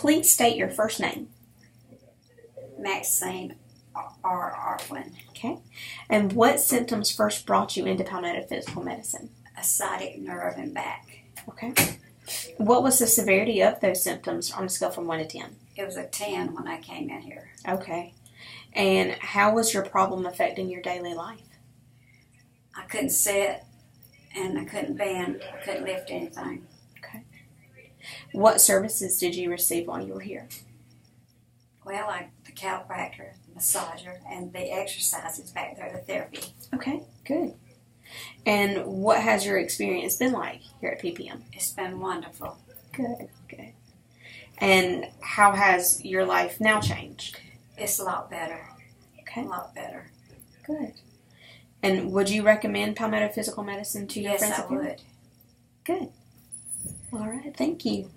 please state your first name. Maxine R. Arflin. Okay. And what symptoms first brought you into Palmetto Physical Medicine? A sciatic nerve and back. Okay. What was the severity of those symptoms on a scale from 1 to 10? It was a 10 when I came in here. Okay. And how was your problem affecting your daily life? I couldn't sit and I couldn't bend. I couldn't lift anything. Okay. What services did you receive while you were here? Well, the chiropractor, the massager, and the exercises back there, the therapy. Okay, good. And what has your experience been like here at PPM? It's been wonderful. Good, good. And how has your life now changed? It's a lot better. Okay. A lot better. Good. And would you recommend Palmetto Physical Medicine to your friends? Yes, I would. Good. All right, thank you.